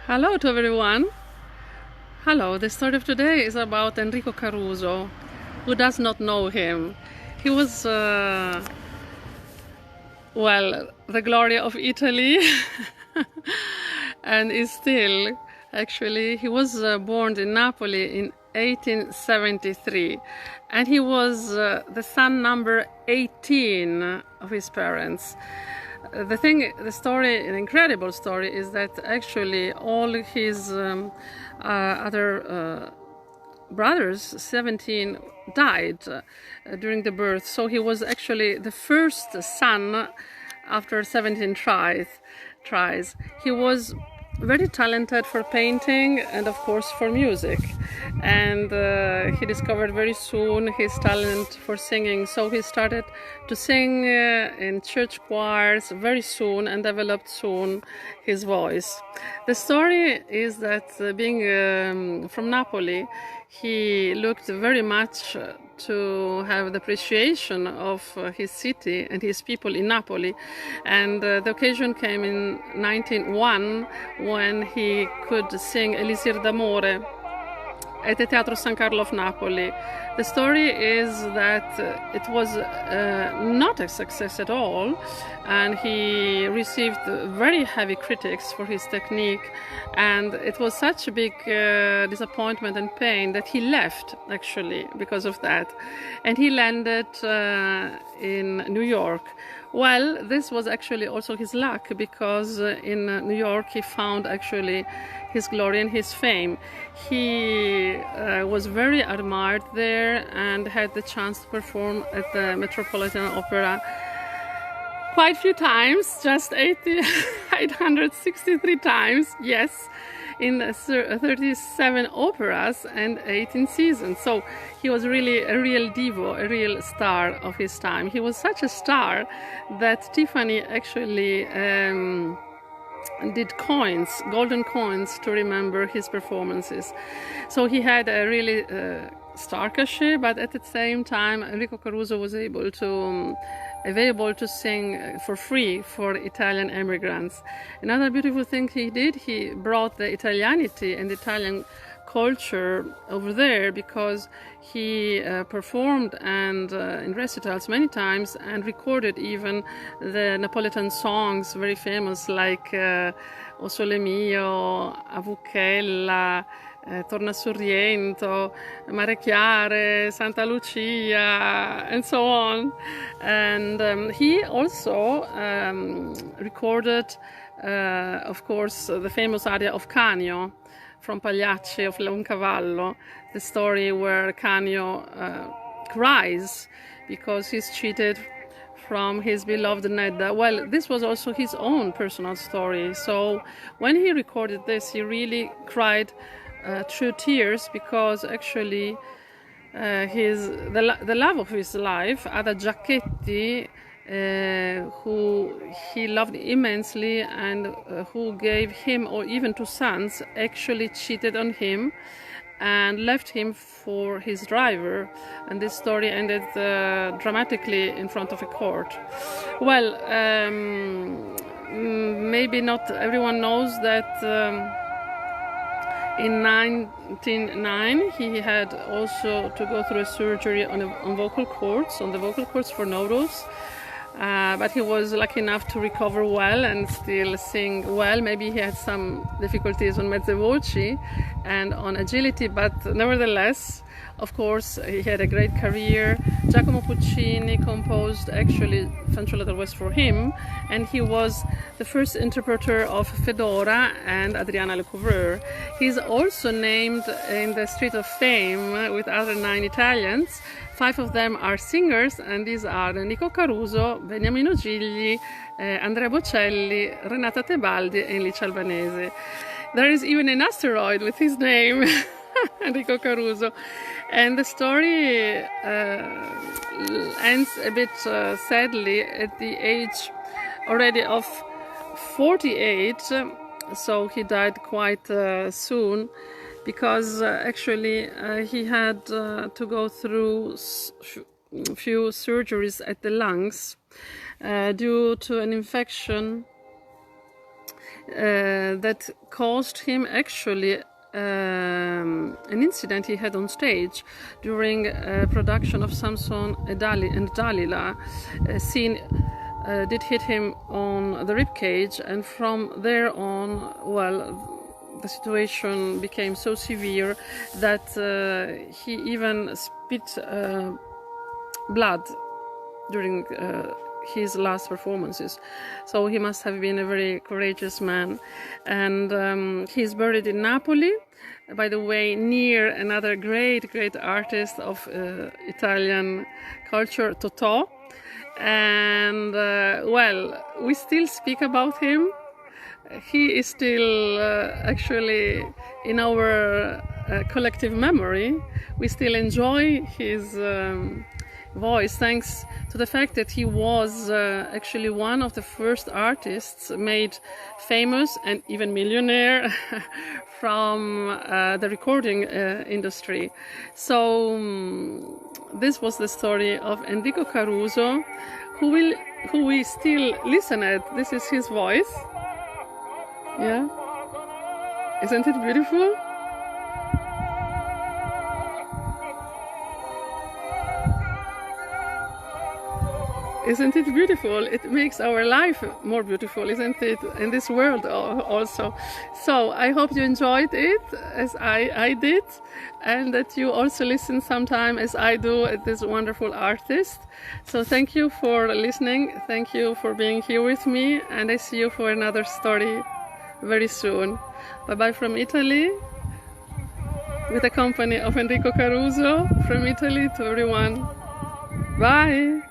Hello to everyone. Hello, the story of today is about Enrico Caruso. Who does not know him? He was, the glory of Italy and is still, actually. He was born in Napoli in 1873 and he was the son number 18 of his parents. The incredible story is that actually all his other brothers, 17, died during the birth. So he was actually the first son after 17 tries. He was very talented for painting and of course for music, and he discovered very soon his talent for singing, so he started to sing in church choirs very soon and developed soon his voice. The story is that being from Napoli, he looked very much to have the appreciation of his city and his people in Napoli, and the occasion came in 1901 when he could sing Elisir d'Amore at the Teatro San Carlo of Napoli. The story is that it was not a success at all, and he received very heavy critics for his technique, and it was such a big disappointment and pain that he left actually because of that, and he landed in New York. Well, this was actually also his luck, because in New York he found actually his glory and his fame. He was very admired there and had the chance to perform at the Metropolitan Opera quite a few times, just 863 times, yes, in 37 operas and 18 seasons. So he was really a real divo, a real star of his time. He was such a star that Tiffany actually did coins, golden coins, to remember his performances. So he had a really star cachet, but at the same time Enrico Caruso was available to sing for free for Italian immigrants. Another beautiful thing he did, he brought the Italianity and Italian culture over there, because he performed and in recitals many times and recorded even the Napolitan songs, very famous, like O Sole Mio, Avuchella, Torna Sorriento, Mare Chiare, Santa Lucia, and so on. And he also recorded, of course, the famous aria of Canio from Pagliacci of Leoncavallo, the story where Canio cries because he's cheated from his beloved Nedda. Well, this was also his own personal story. So when he recorded this, he really cried through tears, because actually the love of his life, Ada Giacchetti, who he loved immensely and who gave him, or even 2 sons, actually cheated on him and left him for his driver, and this story ended dramatically in front of a court. Well, maybe not everyone knows that in 1909 he had also to go through a surgery on vocal cords, for Nowruz. But he was lucky enough to recover well and still sing well. Maybe he had some difficulties on mezze voci and on agility, but nevertheless, of course, he had a great career. Giacomo Puccini composed actually Fanciulla del West for him, and he was the first interpreter of Fedora and Adriana Lecouvreur. He's also named in the Street of Fame with other 9 Italians. 5 of them are singers, and these are Enrico Caruso, Beniamino Gigli, Andrea Bocelli, Renata Tebaldi, and Licia Albanese. There is even an asteroid with his name, Enrico Caruso. And the story ends a bit sadly at the age already of 48, so he died quite soon, because actually he had to go through few surgeries at the lungs due to an infection that caused him actually an incident he had on stage during a production of Samson and Dalila. A scene did hit him on the rib cage, and from there on, well, the situation became so severe that he even spit blood during his last performances. So he must have been a very courageous man. And he's buried in Napoli, by the way, near another great artist of Italian culture, Totò. And well, we still speak about him. He is still actually in our collective memory. We still enjoy his voice, thanks to the fact that he was actually one of the first artists made famous and even millionaire from the recording industry. So this was the story of Enrico Caruso, who we still listen at. This is his voice. Yeah, isn't it beautiful? Isn't it beautiful? It makes our life more beautiful, isn't it? In this world also. So I hope you enjoyed it as I did, and that you also listen sometime as I do at this wonderful artist. So thank you for listening. Thank you for being here with me, and I see you for another story very soon. Bye bye from Italy, with the company of Enrico Caruso from Italy to everyone. Bye.